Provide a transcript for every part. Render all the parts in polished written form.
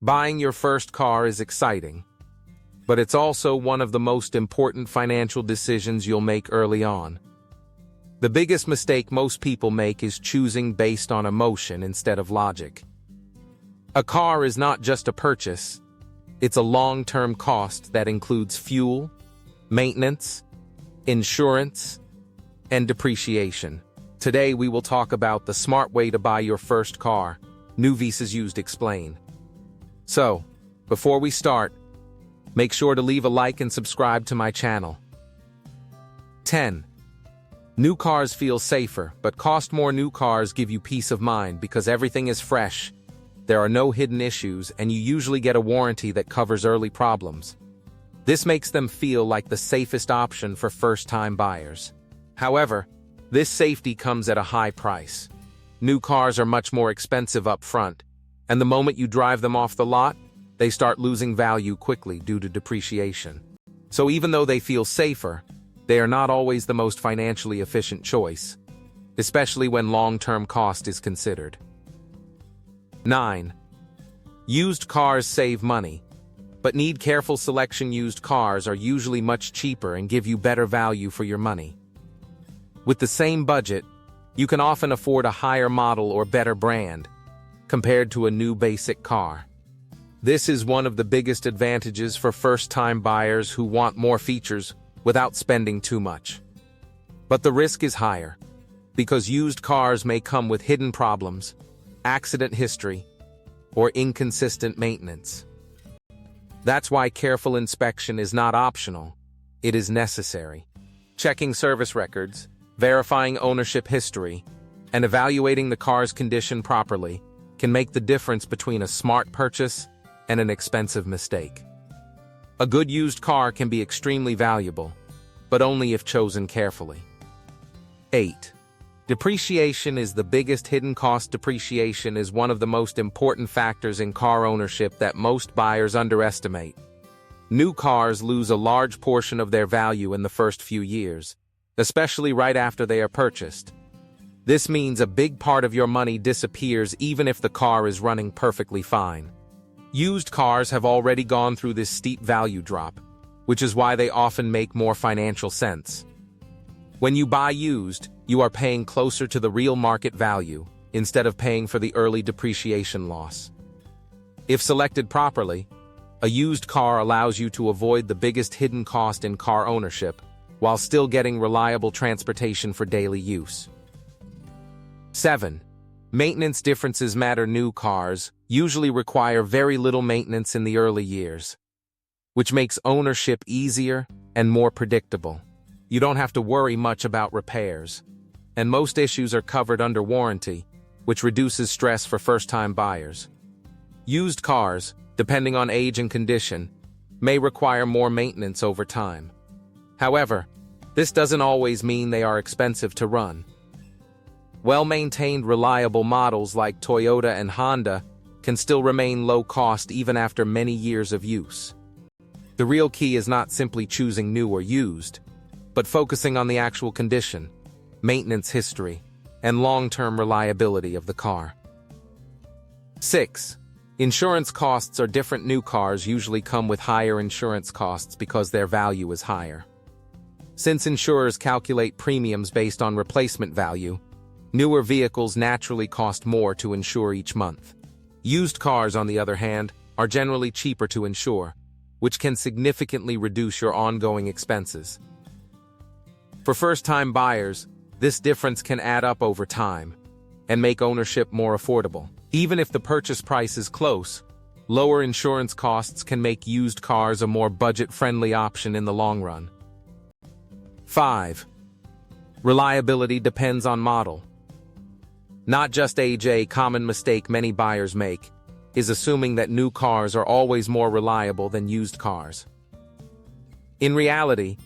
Buying your first car is exciting, but it's also one of the most important financial decisions you'll make early on. The biggest mistake most people make is choosing based on emotion instead of logic. A car is not just a purchase, it's a long-term cost that includes fuel, maintenance, insurance, and depreciation. Today we will talk about the smart way to buy your first car. New Visas Used explain. So, before we start, make sure to leave a like and subscribe to my channel. 10. New cars feel safer, but cost more. New cars give you peace of mind because everything is fresh, there are no hidden issues, and you usually get a warranty that covers early problems. This makes them feel like the safest option for first-time buyers. However, this safety comes at a high price. New cars are much more expensive up front, and the moment you drive them off the lot, they start losing value quickly due to depreciation. So even though they feel safer, they are not always the most financially efficient choice, especially when long-term cost is considered. 9. Used cars save money, but need careful selection. Used cars are usually much cheaper and give you better value for your money. With the same budget, you can often afford a higher model or better brand, compared to a new basic car. This is one of the biggest advantages for first-time buyers who want more features without spending too much. But the risk is higher, because used cars may come with hidden problems, accident history, or inconsistent maintenance. That's why careful inspection is not optional, it is necessary. Checking service records, verifying ownership history, and evaluating the car's condition properly can make the difference between a smart purchase and an expensive mistake. A good used car can be extremely valuable, but only if chosen carefully. 8. Depreciation is the biggest hidden cost. Depreciation is one of the most important factors in car ownership that most buyers underestimate. New cars lose a large portion of their value in the first few years, especially right after they are purchased. This means a big part of your money disappears even if the car is running perfectly fine. Used cars have already gone through this steep value drop, which is why they often make more financial sense. When you buy used, you are paying closer to the real market value, instead of paying for the early depreciation loss. If selected properly, a used car allows you to avoid the biggest hidden cost in car ownership, while still getting reliable transportation for daily use. 7. Maintenance differences matter. New cars usually require very little maintenance in the early years, which makes ownership easier and more predictable. You don't have to worry much about repairs, and most issues are covered under warranty, which reduces stress for first-time buyers. Used cars, depending on age and condition, may require more maintenance over time. However, this doesn't always mean they are expensive to run. Well-maintained, reliable models like Toyota and Honda can still remain low-cost even after many years of use. The real key is not simply choosing new or used, but focusing on the actual condition, maintenance history, and long-term reliability of the car. 6. Insurance costs are different. New cars usually come with higher insurance costs because their value is higher. Since insurers calculate premiums based on replacement value, newer vehicles naturally cost more to insure each month. Used cars, on the other hand, are generally cheaper to insure, which can significantly reduce your ongoing expenses. For first-time buyers, this difference can add up over time and make ownership more affordable. Even if the purchase price is close, lower insurance costs can make used cars a more budget-friendly option in the long run. 5. Reliability depends on model. Not just age. A common mistake many buyers make is assuming that new cars are always more reliable than used cars. In reality,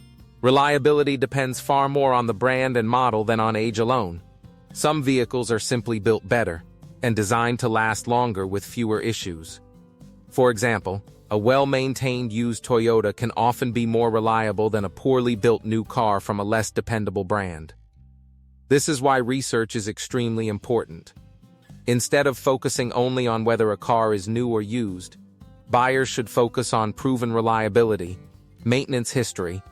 reliability depends far more on the brand and model than on age alone. Some vehicles are simply built better and designed to last longer with fewer issues. For example, a well-maintained used Toyota can often be more reliable than a poorly built new car from a less dependable brand. This is why research is extremely important. Instead of focusing only on whether a car is new or used, buyers should focus on proven reliability, maintenance history,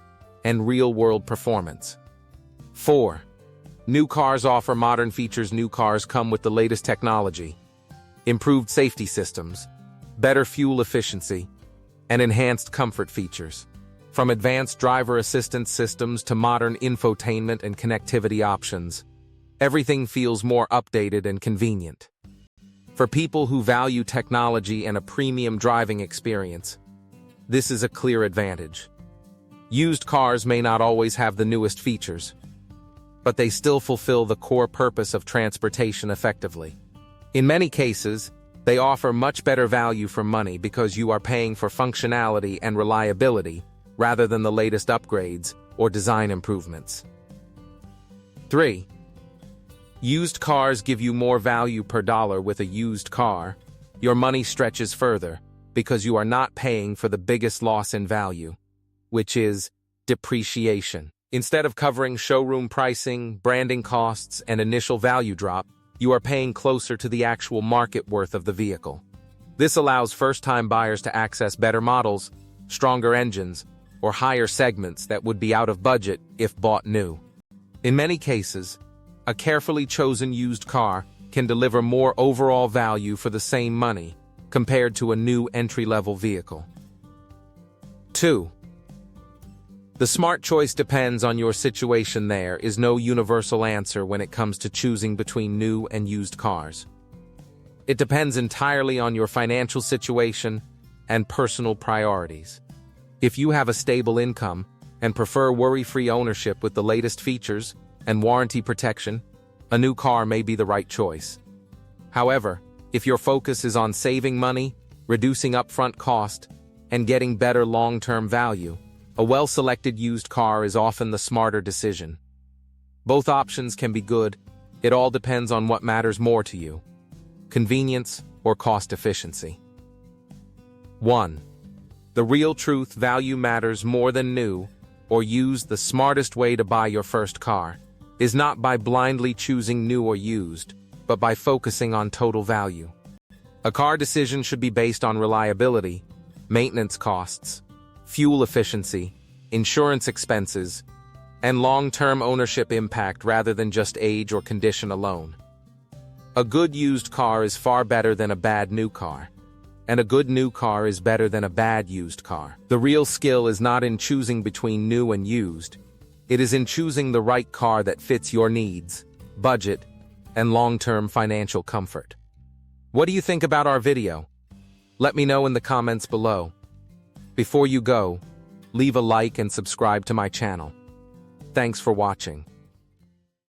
and real-world performance. 4. New cars offer modern features. New cars come with the latest technology, improved safety systems, better fuel efficiency, and enhanced comfort features. From advanced driver assistance systems to modern infotainment and connectivity options, everything feels more updated and convenient. For people who value technology and a premium driving experience, this is a clear advantage. Used cars may not always have the newest features, but they still fulfill the core purpose of transportation effectively. In many cases, they offer much better value for money because you are paying for functionality and reliability rather than the latest upgrades or design improvements. 3. Used cars give you more value per dollar. With a used car, your money stretches further because you are not paying for the biggest loss in value, which is depreciation. Instead of covering showroom pricing, branding costs, and initial value drop, you are paying closer to the actual market worth of the vehicle. This allows first-time buyers to access better models, stronger engines, or higher segments that would be out of budget if bought new. In many cases, a carefully chosen used car can deliver more overall value for the same money compared to a new entry-level vehicle. 2. The smart choice depends on your situation. There is no universal answer when it comes to choosing between new and used cars. It depends entirely on your financial situation and personal priorities. If you have a stable income and prefer worry-free ownership with the latest features and warranty protection, a new car may be the right choice. However, if your focus is on saving money, reducing upfront cost, and getting better long-term value, a well-selected used car is often the smarter decision. Both options can be good. It all depends on what matters more to you: convenience or cost efficiency. 1. The real truth: value matters more than new or used. The smartest way to buy your first car is not by blindly choosing new or used, but by focusing on total value. A car decision should be based on reliability, maintenance costs, fuel efficiency, insurance expenses, and long-term ownership impact rather than just age or condition alone. A good used car is far better than a bad new car, and a good new car is better than a bad used car. The real skill is not in choosing between new and used. It is in choosing the right car that fits your needs, budget, and long-term financial comfort. What do you think about our video? Let me know in the comments below. Before you go, leave a like and subscribe to my channel. Thanks for watching.